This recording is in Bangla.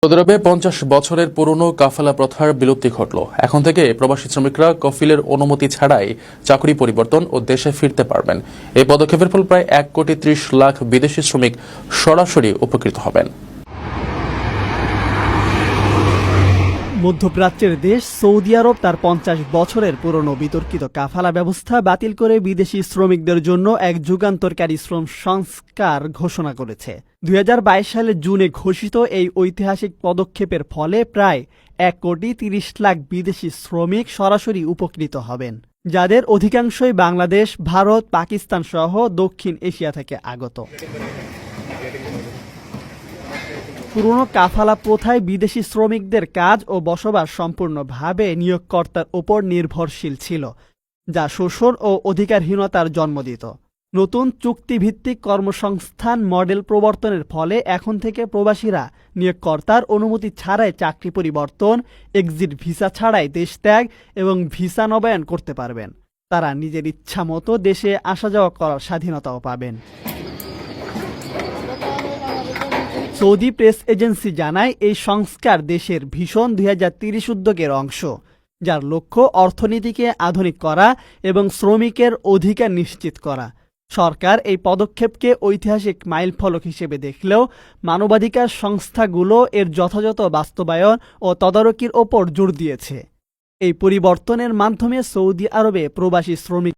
সৌদি আরবে ৫০ বছরের পুরনো কাফালা প্রথার বিলুপ্তি ঘটল। এখন থেকে প্রবাসী শ্রমিকরা কফিলের অনুমতি ছাড়াই চাকরি পরিবর্তন ও দেশে ফিরতে পারবেন। এই পদক্ষেপের ফলে প্রায় ১,৩০,০০,০০০ বিদেশি শ্রমিক সরাসরি উপকৃত হবেন। মধ্যপ্রাচ্যের দেশ সৌদি আরব তার ৫০ বছরের পুরনো বিতর্কিত কাফালা ব্যবস্থা বাতিল করে বিদেশি শ্রমিকদের জন্য এক যুগান্তরকারী শ্রম সংস্কার ঘোষণা করেছে। ২০২২ সালের জুনে ঘোষিত এই ঐতিহাসিক পদক্ষেপের ফলে প্রায় ১,৩০,০০,০০০ বিদেশি শ্রমিক সরাসরি উপকৃত হবেন, যাদের অধিকাংশই বাংলাদেশ, ভারত, পাকিস্তান সহ দক্ষিণ এশিয়া থেকে আগত। পুরনো কাফালা প্রথায় বিদেশি শ্রমিকদের কাজ ও বসবাস সম্পূর্ণভাবে নিয়োগকর্তার ওপর নির্ভরশীল ছিল, যা শোষণ ও অধিকারহীনতার জন্ম দিত। নতুন চুক্তিভিত্তিক কর্মসংস্থান মডেল প্রবর্তনের ফলে এখন থেকে প্রবাসীরা নিয়োগকর্তার অনুমতি ছাড়াই চাকরি পরিবর্তন, এক্সিট ভিসা ছাড়াই দেশ ত্যাগ এবং ভিসা নবায়ন করতে পারবেন। তারা নিজের ইচ্ছামতো দেশে আসা যাওয়া করার স্বাধীনতাও পাবেন। সৌদি প্রেস এজেন্সি জানায়, এই সংস্কার দেশের ভিশন ২০৩০ উদ্যোগের অংশ, যার লক্ষ্য অর্থনীতিকে আধুনিক করা এবং শ্রমিকের অধিকার নিশ্চিত করা। সরকার এই পদক্ষেপকে ঐতিহাসিক মাইলফলক হিসেবে দেখলেও মানবাধিকার সংস্থাগুলো এর যথাযথ বাস্তবায়ন ও তদারকির ওপর জোর দিয়েছে। এই পরিবর্তনের মাধ্যমে সৌদি আরবে প্রবাসী শ্রমিক